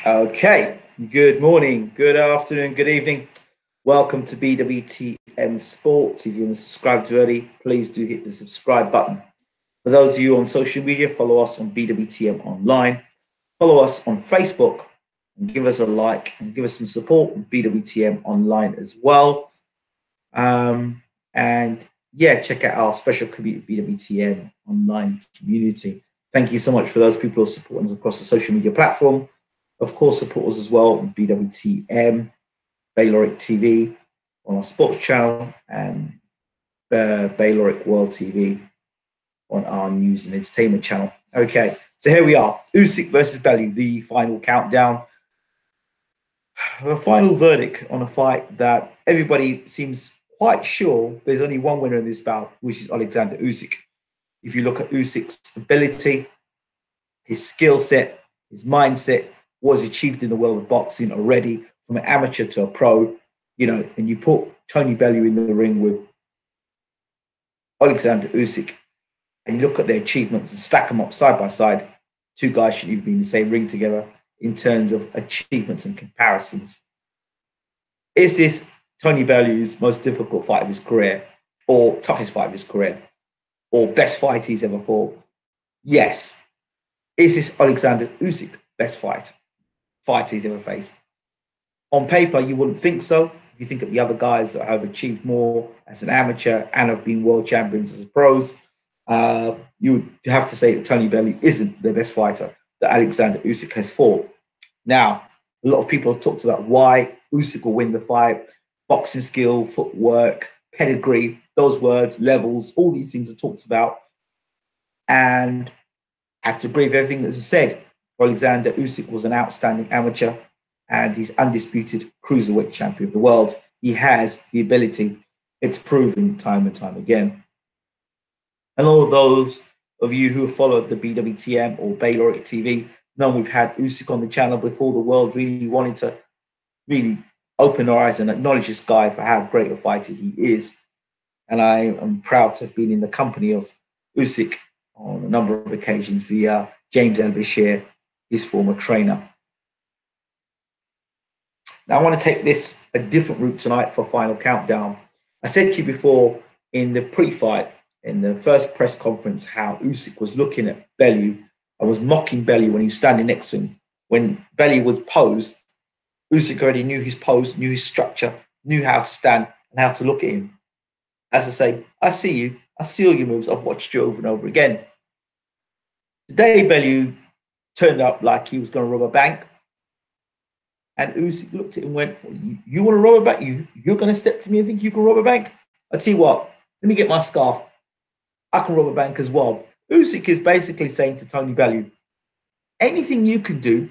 Okay, good morning, good afternoon, good evening. Welcome to BWTM Sports. If you haven't subscribed already, please do hit the subscribe button. For those of you on social media, follow us on BWTM Online. Follow us on Facebook and give us a like and give us some support on BWTM Online as well. And yeah, check out our special BWTM Online community. Thank you so much for those people who are supporting us across the social media platform. Of course, support us as well on BWTM, Bellew TV on our sports channel, and Bellew World TV on our news and entertainment channel. Okay, so here we are. Usyk versus Bellew, the final countdown. The final verdict on a fight that everybody seems quite sure there's only one winner in this bout, which is Alexander Usyk. If you look at Usyk's ability, his skill set, his mindset, what he's achieved in the world of boxing already, from an amateur to a pro, and you put Tony Bellew in the ring with Alexander Usyk, and you look at their achievements and stack them up side by side, two guys shouldn't even be in the same ring together in terms of achievements and comparisons. Is this Tony Bellew's most difficult fight of his career, or toughest fight of his career, or best fight he's ever fought? Yes. Is this Alexander Usyk best fight he's ever faced? On paper, you wouldn't think so. If you think of the other guys that have achieved more as an amateur and have been world champions as pros, you would have to say that Tony Bellew isn't the best fighter that Alexander Usyk has fought. Now, a lot of people have talked about why Usyk will win the fight: boxing skill, footwork, pedigree, those words, levels, all these things are talked about. And I have to agree with everything that's been said. Alexander Usyk was an outstanding amateur, and he's undisputed cruiserweight champion of the world. He has the ability. It's proven time and time again. And all those of you who have followed the BWTM or Bellew TV know we've had Usyk on the channel before the world really wanted to really open our eyes and acknowledge this guy for how great a fighter he is. And I am proud to have been in the company of Usyk on a number of occasions via James El-Bashir, his former trainer. Now, I want to take this a different route tonight for Final Countdown. I said to you before in the pre-fight, in the first press conference, how Usyk was looking at Bellew and was mocking Bellew when he was standing next to him. When Bellew was posed, Usyk already knew his pose, knew his structure, knew how to stand and how to look at him. As I say, I see you. I see all your moves. I've watched you over and over again. Today, Bellew turned up like he was going to rob a bank. And Usyk looked at him and went, you want to rob a bank? You're going to step to me and think you can rob a bank? I'll tell you what, let me get my scarf. I can rob a bank as well. Usyk is basically saying to Tony Bellew, anything you can do,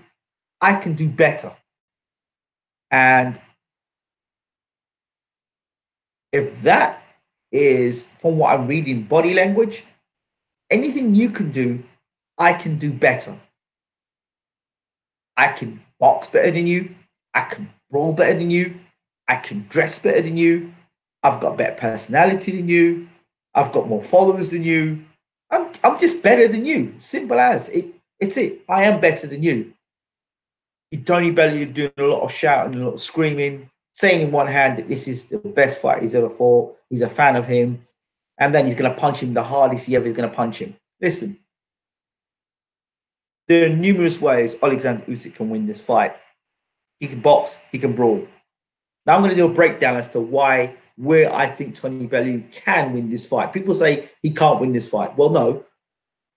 I can do better. And if that is, from what I'm reading, body language, anything you can do, I can do better. I can box better than you. I can brawl better than you. I can dress better than you. I've got a better personality than you. I've got more followers than you. I'm just better than you. Simple as. It's it. I am better than you. Tony Bellew doing a lot of shouting, a lot of screaming, saying in one hand that this is the best fight he's ever fought. He's a fan of him. And then he's going to punch him the hardest he ever is going to punch him. Listen, there are numerous ways Alexander Usyk can win this fight. He can box, he can brawl. Now I'm going to do a breakdown as to where I think Tony Bellew can win this fight. People say he can't win this fight. Well, no,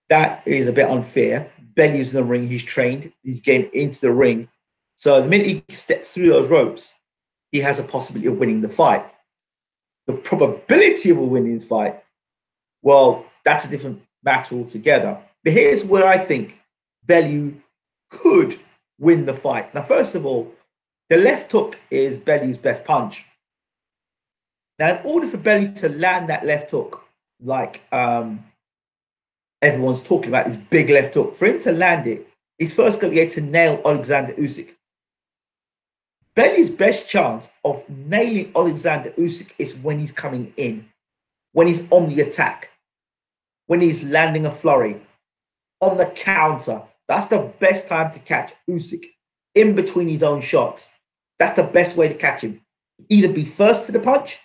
that is a bit unfair. Bellew's in the ring, he's trained, he's getting into the ring. So the minute he steps through those ropes, he has a possibility of winning the fight. The probability of winning this fight, well, that's a different matter altogether. But here's where I think Bellew could win the fight. Now, first of all, the left hook is Bellew's best punch. Now, in order for Bellew to land that left hook, like everyone's talking about, this big left hook, for him to land it, he's first going to be able to nail Alexander Usyk. Bellew's best chance of nailing Alexander Usyk is when he's coming in, when he's on the attack, when he's landing a flurry, on the counter. That's the best time to catch Usyk. in between his own shots. That's the best way to catch him. Either be first to the punch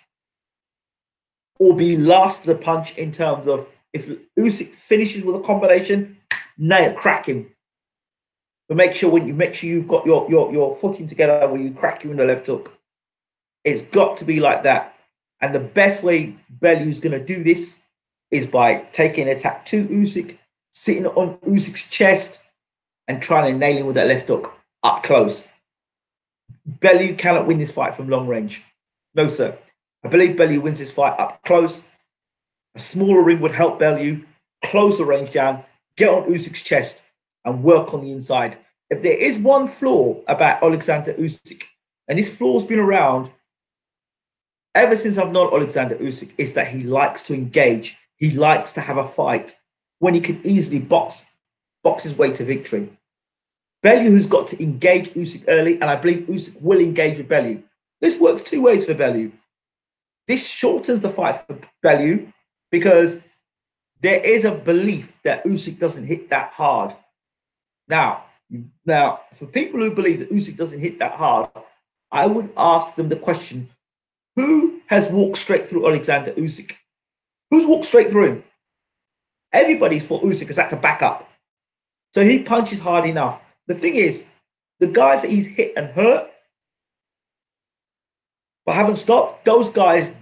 or be last to the punch in terms of if Usyk finishes with a combination, nail, crack him. But make sure you've got your footing together when you crack you in the left hook. It's got to be like that. And the best way Bellew's going to do this is by taking an attack to Usyk, sitting on Usyk's chest, and trying to nail him with that left hook up close. Bellew cannot win this fight from long range. No, sir. I believe Bellew wins this fight up close. A smaller ring would help Bellew close the range down, get on Usyk's chest, and work on the inside. If there is one flaw about Alexander Usyk, and this flaw's been around ever since I've known Alexander Usyk, is that he likes to engage. He likes to have a fight when he can easily box his way to victory. Bellew has got to engage Usyk early, and I believe Usyk will engage with Bellew. This works two ways for Bellew. This shortens the fight for Bellew because there is a belief that Usyk doesn't hit that hard. Now, for people who believe that Usyk doesn't hit that hard, I would ask them the question, who has walked straight through Alexander Usyk? Who's walked straight through him? Everybody for Usyk has had to back up. So he punches hard enough. The thing is, the guys that he's hit and hurt but haven't stopped, those guys,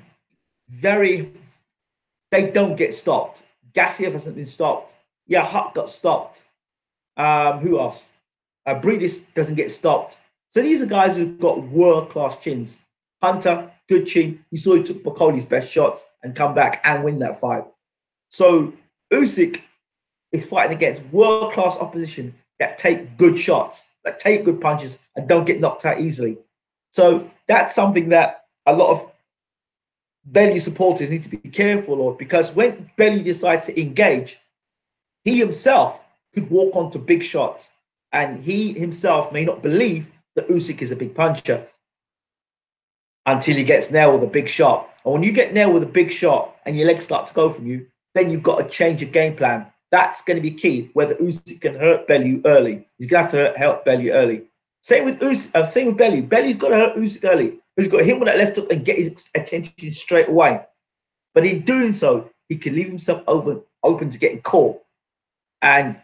they don't get stopped. Gassiev hasn't been stopped. Yeah, Huck got stopped. Who else? Breedis doesn't get stopped. So these are guys who've got world-class chins. Hunter, good chin. You saw he took Bacoli's best shots and come back and win that fight. So Usyk is fighting against world-class opposition that take good shots, that take good punches and don't get knocked out easily. So that's something that a lot of Bellew supporters need to be careful of, because when Bellew decides to engage, he himself could walk onto big shots, and he himself may not believe that Usyk is a big puncher until he gets nailed with a big shot. And when you get nailed with a big shot and your legs start to go from you, then you've got to change your game plan. That's going to be key, whether Usyk can hurt Bellew early. He's going to have to help Bellew early. Same with Bellew. Bellew's got to hurt Usyk early. He's got to hit him with that left hook and get his attention straight away. But in doing so, he can leave himself open to getting caught. And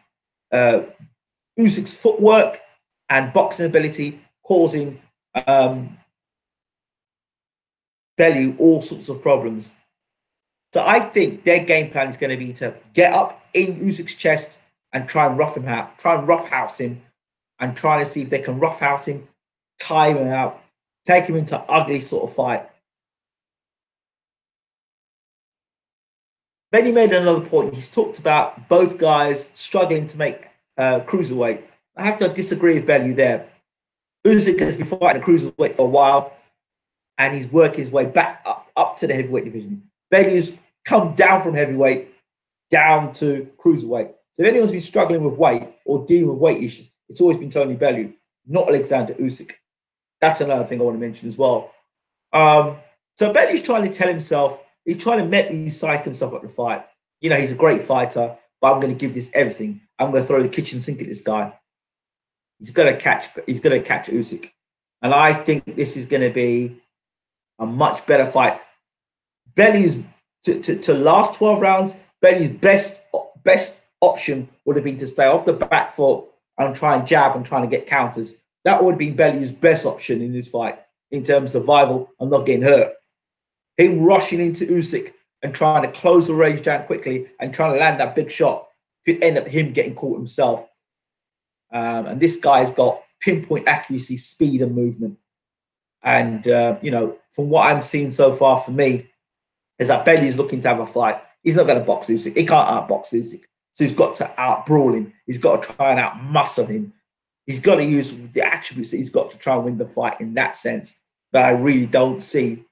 Usyk's footwork and boxing ability causing Bellew all sorts of problems. So I think their game plan is going to be to get up in Usyk's chest and try and rough him out, try and roughhouse him, and try to see if they can roughhouse him, time him out, take him into an ugly sort of fight. Then he made another point. He's talked about both guys struggling to make cruiserweight. I have to disagree with Bellew there. Usyk has been fighting a cruiserweight for a while, and he's working his way back up to the heavyweight division. Bellew's come down from heavyweight down to cruiserweight. So if anyone's been struggling with weight or dealing with weight issues, it's always been Tony Bellew, not Alexander Usyk. That's another thing I want to mention as well. So Bellew's trying to tell himself, he's trying to mentally psych himself up the fight. You know, he's a great fighter, but I'm going to give this everything. I'm going to throw the kitchen sink at this guy. He's going to catch Usyk. And I think this is going to be a much better fight. Bellew's to last 12 rounds, Bellew's best option would have been to stay off the back foot and try and jab and trying to get counters. That would have been Bellew's best option in this fight in terms of survival and not getting hurt. Him rushing into Usyk and trying to close the range down quickly and trying to land that big shot could end up him getting caught himself. And this guy's got pinpoint accuracy, speed, and movement. And, you know, from what I'm seeing so far for me, is that Bellew's looking to have a fight. He's not going to box Usyk. He can't outbox Usyk. So he's got to out-brawl him. He's got to try and out-muscle him. He's got to use the attributes that he's got to try and win the fight in that sense. But I really don't see,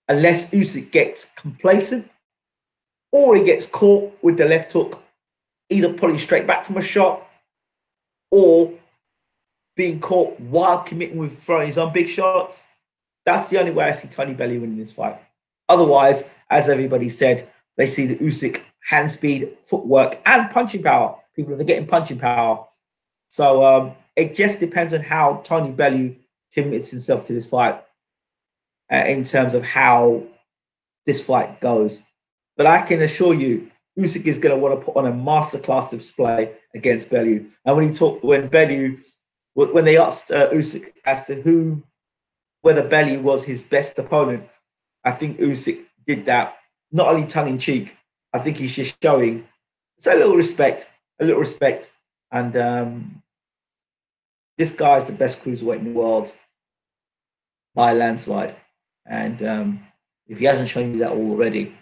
unless Usyk gets complacent or he gets caught with the left hook, either pulling straight back from a shot or being caught while committing with throwing his own big shots. That's the only way I see Tony Bellew winning this fight. Otherwise, as everybody said, they see the Usyk hand speed, footwork, and punching power. People are getting punching power. So it just depends on how Tony Bellew commits himself to this fight in terms of how this fight goes. But I can assure you, Usyk is going to want to put on a masterclass display against Bellew. And when they asked Usyk as to whether Bellew was his best opponent, I think Usyk did that, not only tongue in cheek. I think he's just showing it's a little respect. And this guy's the best cruiserweight in the world by a landslide. And if he hasn't shown you that already,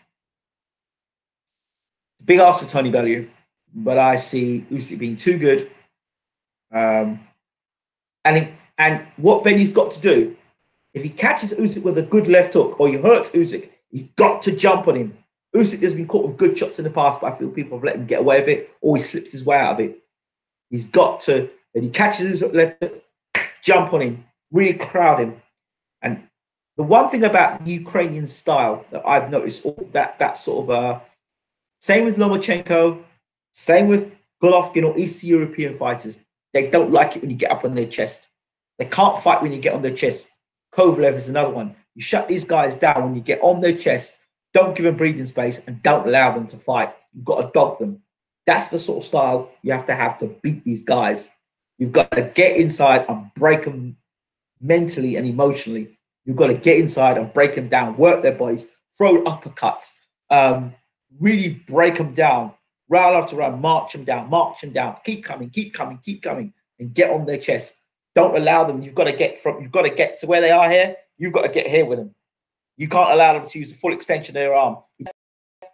big ask for Tony Bellew, but I see Usyk being too good. And what Bellew's got to do, if he catches Usyk with a good left hook or he hurts Usyk, he's got to jump on him. Usyk has been caught with good shots in the past, but I feel people have let him get away with it, or he slips his way out of it. He's got to, when he catches Usyk left hook, jump on him, really crowd him. And the one thing about the Ukrainian style that I've noticed, that sort of same with Lomachenko, same with Golovkin or Eastern European fighters, they don't like it when you get up on their chest. They can't fight when you get on their chest. Kovalev is another one. You shut these guys down when you get on their chest, don't give them breathing space, and don't allow them to fight. You've got to dog them. That's the sort of style you have to beat these guys. You've got to get inside and break them mentally and emotionally. You've got to get inside and break them down, work their bodies, throw uppercuts, really break them down, round after round, march them down, keep coming, and get on their chest. Don't allow them. You've got to get to where they are here. You've got to get here with them. You can't allow them to use the full extension of their arm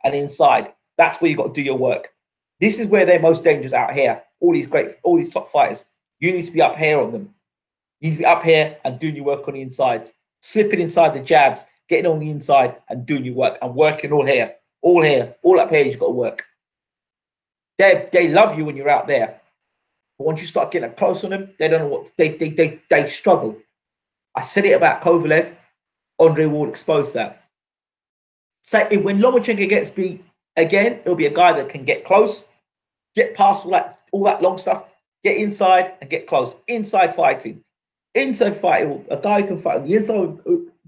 and inside. That's where you've got to do your work. This is where they're most dangerous out here. All these top fighters. You need to be up here on them. You need to be up here and doing your work on the insides. Slipping inside the jabs, getting on the inside and doing your work and working all here, all up here. You've got to work. They love you when you're out there, but once you start getting up close on them, they don't know what they struggle. I said it about Kovalev. Andre Ward exposed that. So when Lomachenko gets beat again, it'll be a guy that can get close, get past all that long stuff, get inside and get close. Inside fighting. Inside fighting, a guy who can fight on the inside with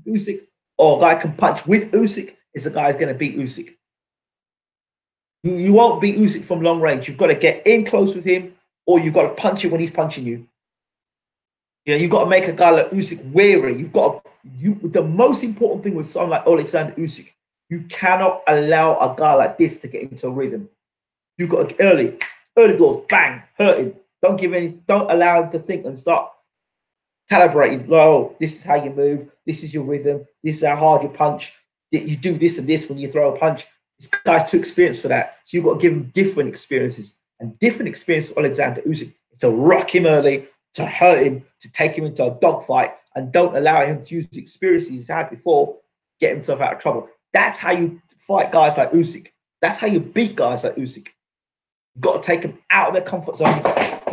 Usyk, or a guy can punch with Usyk, is the guy who's going to beat Usyk. You won't beat Usyk from long range. You've got to get in close with him, or you've got to punch him when he's punching you. You've got to make a guy like Usyk wary. The most important thing with someone like Alexander Usyk, you cannot allow a guy like this to get into a rhythm. You've got to early doors, bang, hurt him. Don't allow him to think and start calibrating. Oh, this is how you move. This is your rhythm. This is how hard you punch. You do this and this when you throw a punch. This guy's too experienced for that. So you've got to give him different experiences. And different experience for Alexander Usyk is to rock him early, to hurt him, to take him into a dogfight, and don't allow him to use the experiences he's had before, get himself out of trouble. That's how you fight guys like Usyk. That's how you beat guys like Usyk. You've got to take them out of their comfort zone.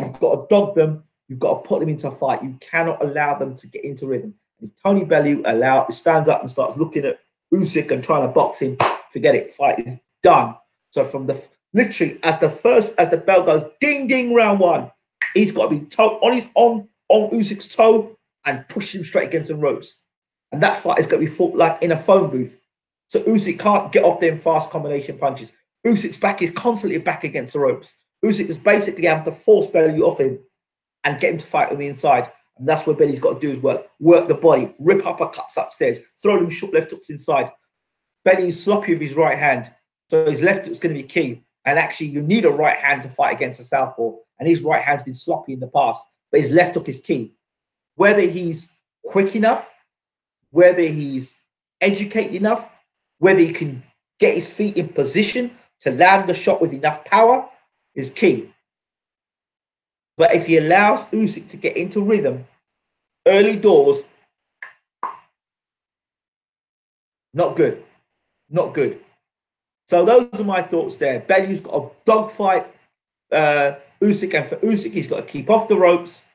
You've got to dog them. You've got to put them into a fight. You cannot allow them to get into rhythm. If Tony Bellew stands up and starts looking at Usyk and trying to box him, forget it. Fight is done. So from literally as the bell goes, ding ding, round one, he's got to be on Usyk's toe and push him straight against the ropes. And that fight is going to be fought like in a phone booth. So Usyk can't get off them fast combination punches. Usyk's back is constantly back against the ropes. Usyk is basically having to force Bellew off him and get him to fight on the inside. And that's what Bellew's got to do is work the body, rip uppercuts upstairs, throw them short left hooks inside. Bellew's sloppy with his right hand, so his left hook's going to be key. And actually, you need a right hand to fight against a southpaw. And his right hand's been sloppy in the past, but his left hook is key. Whether he's quick enough, whether he's educated enough, whether he can get his feet in position to land the shot with enough power is key. But if he allows Usyk to get into rhythm early doors, not good. Not good. So those are my thoughts there. Bellew's got a dogfight Usyk, and for Usyk, he's got to keep off the ropes,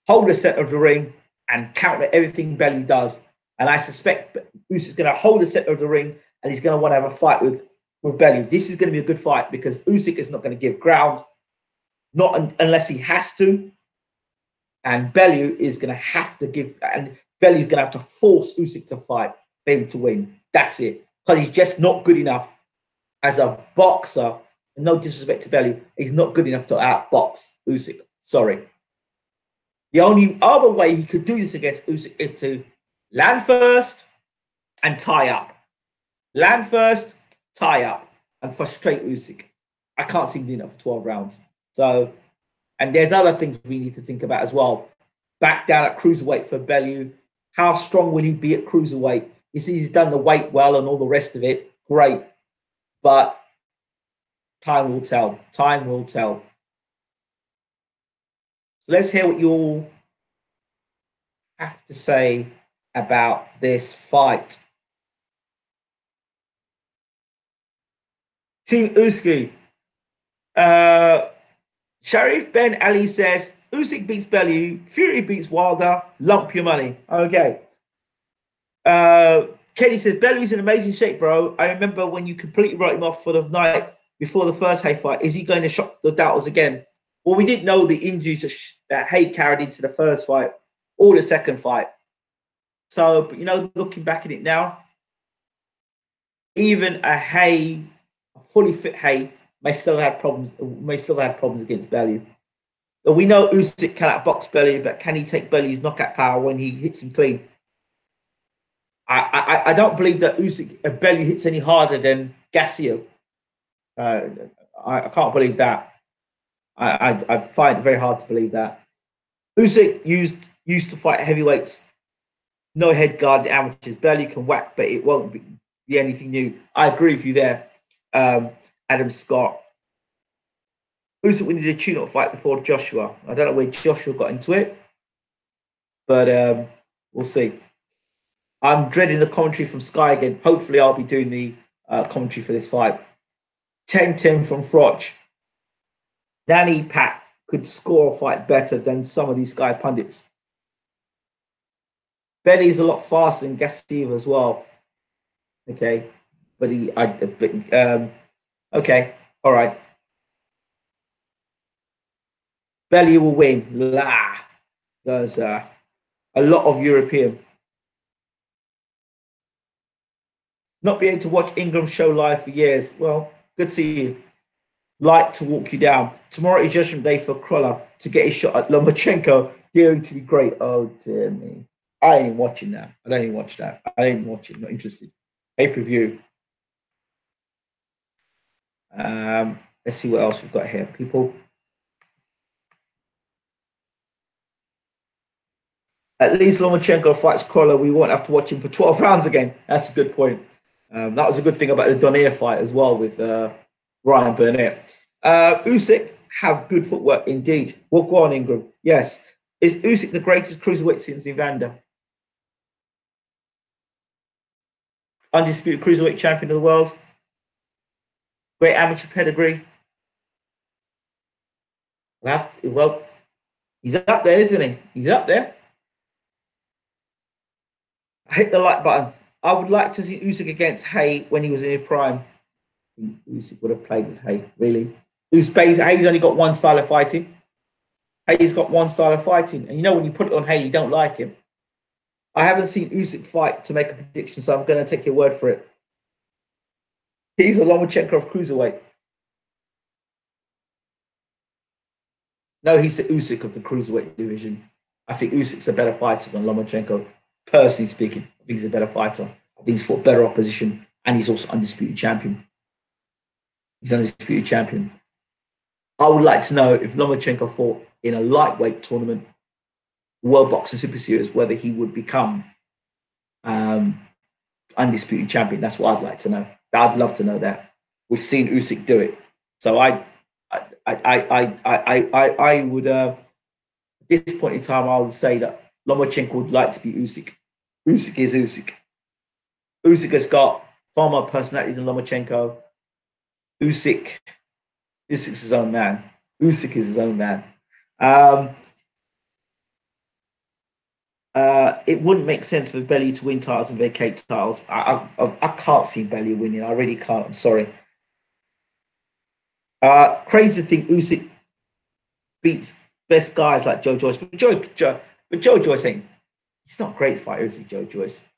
hold the center of the ring, and counter everything Bellew does. And I suspect Usyk's going to hold the center of the ring, and he's going to want to have a fight with Bellew. This is going to be a good fight because Usyk is not going to give ground, not unless he has to. And Bellew is going to have to give, and Bellew's going to have to force Usyk to fight for him to win. That's it. Because he's just not good enough as a boxer. No disrespect to Bellew, he's not good enough to outbox Usyk. Sorry. The only other way he could do this against Usyk is to land first and tie up. Land first, tie up, and frustrate Usyk. I can't see him doing that for 12 rounds. So, and there's other things we need to think about as well. Back down at cruiserweight for Bellew. How strong will he be at cruiserweight? You see, he's done the weight well and all the rest of it. Great. But time will tell. Time will tell. So let's hear what you all have to say about this fight. Team Usyk. Sharif Ben Ali says, Usyk beats Bellew, Fury beats Wilder, lump your money. Okay. Kenny says, Bellew's in amazing shape, bro. I remember when you completely wrote him off for the night before the first Hay fight. Is he going to shock the doubters again? Well, we didn't know the injuries that Hay carried into the first fight or the second fight. So, but, you know, looking back at it now, even a fully fit Hay, may still have problems against Bellew. But we know Usyk can outbox Bellew, but can he take Bellew's knockout power when he hits him clean? I don't believe that Bellew hits any harder than Gassiev. I can't believe that. I find it very hard to believe that. Usyk used to fight heavyweights, no head guard amateurs. Bellew can whack, but it won't be anything new. I agree with you there, Adam Scott. Usyk we need a tune-up fight before Joshua. I don't know where Joshua got into it, but we'll see. I'm dreading the commentary from Sky again. Hopefully, I'll be doing the commentary for this fight. 10-10 from Froch. Danny Pat could score a fight better than some of these Sky pundits. Bellew's a lot faster than Gassiev as well. Okay, but okay, all right. Bellew will win. There's a lot of European. Not be able to watch Ingram's show live for years. Well, good to see you. Like to walk you down. Tomorrow is judgment day for Krolla to get his shot at Lomachenko, daring to be great. Oh, dear me. I ain't watching that. I don't even watch that. I ain't watching. Not interested. Pay-per-view. Let's see what else we've got here, people. At least Lomachenko fights Krolla. We won't have to watch him for 12 rounds again. That's a good point. That was a good thing about the Donaire fight as well with Ryan Burnett. Usyk have good footwork indeed. What go on, Ingram? Yes. Is Usyk the greatest cruiserweight since Evander? Undisputed cruiserweight champion of the world. Great amateur pedigree. Well, he's up there, isn't he? He's up there. Hit the like button. I would like to see Usyk against Hay when he was in his prime. Usyk would have played with Hay, really. Hay's only got one style of fighting. Hay's got one style of fighting. And you know when you put it on Hay, you don't like him. I haven't seen Usyk fight to make a prediction, so I'm going to take your word for it. He's a Lomachenko of cruiserweight. No, he's the Usyk of the cruiserweight division. I think Usyk's a better fighter than Lomachenko. Personally speaking, I think he's a better fighter. I think he's fought better opposition, and he's also undisputed champion. He's undisputed champion. I would like to know if Lomachenko fought in a lightweight tournament, World Boxing Super Series, whether he would become undisputed champion. That's what I'd like to know. I'd love to know that. We've seen Usyk do it, so I would. At this point in time, I would say that Lomachenko would like to be Usyk. Usyk is Usyk. Usyk has got far more personality than Lomachenko. Usyk's his own man. Usyk is his own man. It wouldn't make sense for Bellew to win titles and vacate titles. I can't see Bellew winning. I really can't. I'm sorry. Crazy to think Usyk beats best guys like Joe Joyce. But Joe Joyce ain't, he's not a great fighter, is he, Joe Joyce?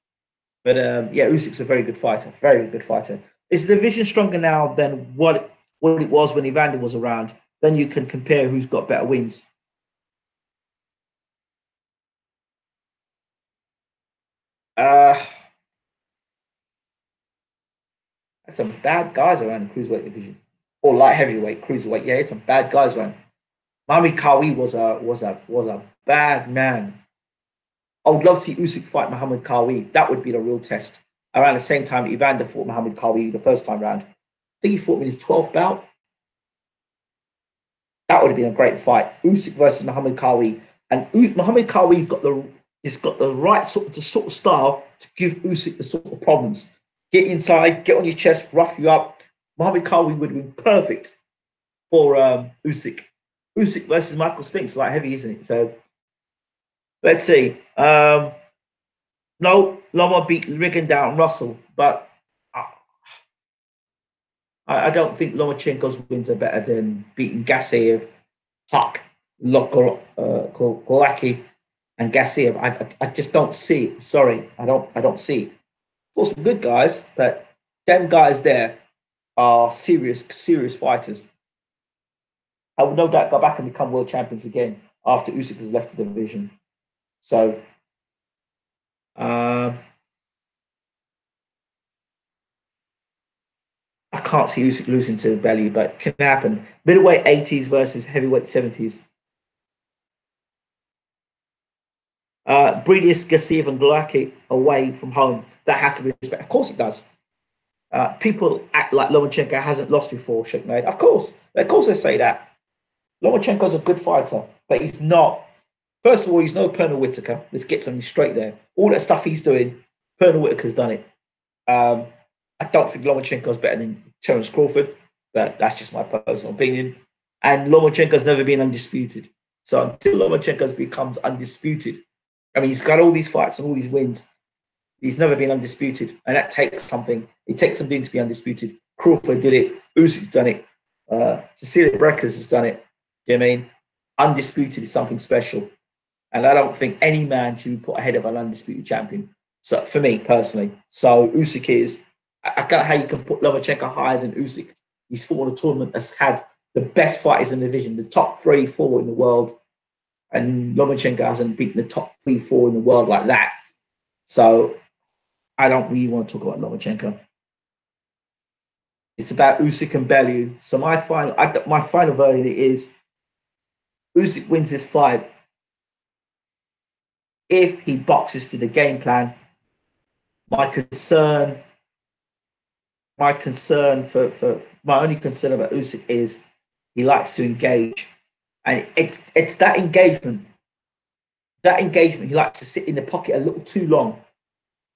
But yeah, Usyk's a very good fighter. Very good fighter. Is the division stronger now than what it was when Evander was around? Then you can compare who's got better wins. Uh, That's some bad guys around the cruiserweight division, or light heavyweight, cruiserweight. Yeah, it's some bad guys around. Mami Kawi was a bad man. I would love to see Usyk fight Muhammad Kawi. That would be the real test. Around the same time, Evander fought Muhammad Kawi the first time round. I think he fought him in his 12th bout. That would have been a great fight. Usyk versus Muhammad Kawi, and Muhammad Kawi's got the he's got the right sort of style to give Usyk the sort of problems. Get inside, get on your chest, rough you up. Muhammad Kawi would have been perfect for Usyk. Usyk versus Michael Spinks, light heavy, isn't it? So let's see. No, Loma beat Rigondeaux and Russell, but I don't think Lomachenko's wins are better than beating Gassiev, Huck, Golaki, and Gassiev. I just don't see it. Sorry, I don't see it. Of course, some good guys, but them guys there are serious fighters. I would no doubt go back and become world champions again after Usyk has left the division. So, uh, I can't see Usyk losing to Bellew, but it can happen. Middleweight 80s versus heavyweight 70s. Breedis, Gassiev, and Glowacki away from home. That has to be respected. Of course it does. People act like Lomachenko hasn't lost before, Sheikh. Of course they say that. Lomachenko's a good fighter, but he's not. First of all, he's no Pernell Whitaker. Let's get something straight there. All that stuff he's doing, Pernell Whitaker's done it. I don't think Lomachenko's better than Terence Crawford, but that's just my personal opinion. And Lomachenko's never been undisputed. So until Lomachenko becomes undisputed, I mean, he's got all these fights and all these wins. He's never been undisputed, and that takes something. It takes something to be undisputed. Crawford did it. Usyk's done it. Cecilia Breckers has done it. You know what I mean? Undisputed is something special, and I don't think any man should be put ahead of an undisputed champion. So for me personally, so Usyk is. I don't know how you can put Lomachenko higher than Usyk. He's fought in a tournament that's had the best fighters in the division, the top 3, 4 in the world, and Lomachenko hasn't beaten the top 3, 4 in the world like that. So I don't really want to talk about Lomachenko. It's about Usyk and Bellew. So my final verdict is Usyk wins this fight if he boxes to the game plan. My only concern about Usyk is he likes to engage, and it's that engagement. That engagement, he likes to sit in the pocket a little too long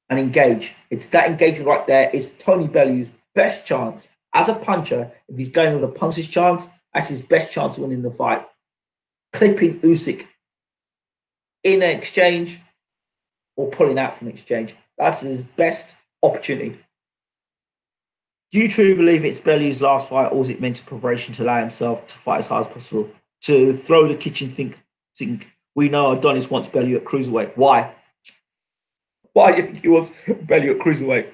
and engage. It's that engagement right there is Tony Bellew's best chance as a puncher. If he's going with a puncher's chance, that's his best chance of winning the fight. Clipping Usyk in an exchange or pulling out from an exchange. That's his best opportunity. Do you truly believe it's Bellew's last fight, or is it mental preparation to allow himself to fight as hard as possible? To throw the kitchen sink. We know Adonis wants Bellew at cruiserweight. Why? Why do you think he wants Bellew at cruiserweight?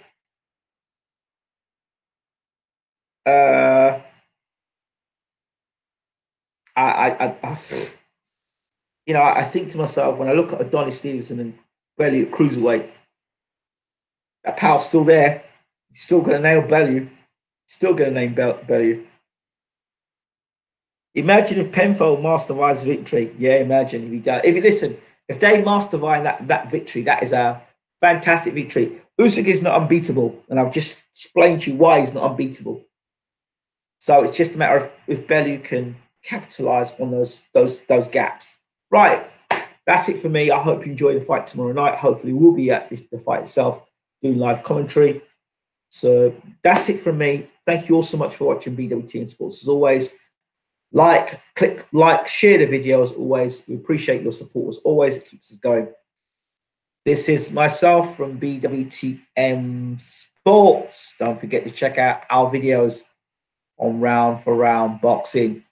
I think to myself, when I look at Adonis Stevenson and Bellew at cruiserweight, that power's still there. He's still going to nail Bellew. Still going to name Bellew. Imagine if Penfold masterminds victory. Yeah, imagine if he does. If they mastermind that victory, that is a fantastic victory. Usyk is not unbeatable, and I've just explained to you why he's not unbeatable. So it's just a matter of if Bellew can capitalize on those gaps. Right, that's it for me. I hope you enjoy the fight tomorrow night. Hopefully, we'll be at the fight itself doing live commentary. So that's it from me. Thank you all so much for watching BWTM Sports. As always, click like, share the video as always. We appreciate your support as always. It keeps us going. This is myself from BWTM Sports. Don't forget to check out our videos on Round for Round Boxing,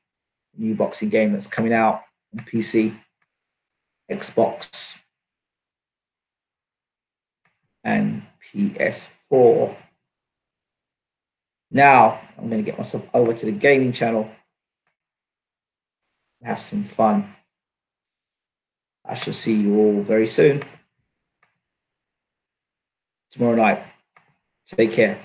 new boxing game that's coming out. on PC, Xbox, and PS4. Now I'm going to get myself over to the gaming channel and have some fun. I shall see you all very soon. Tomorrow night. Take care.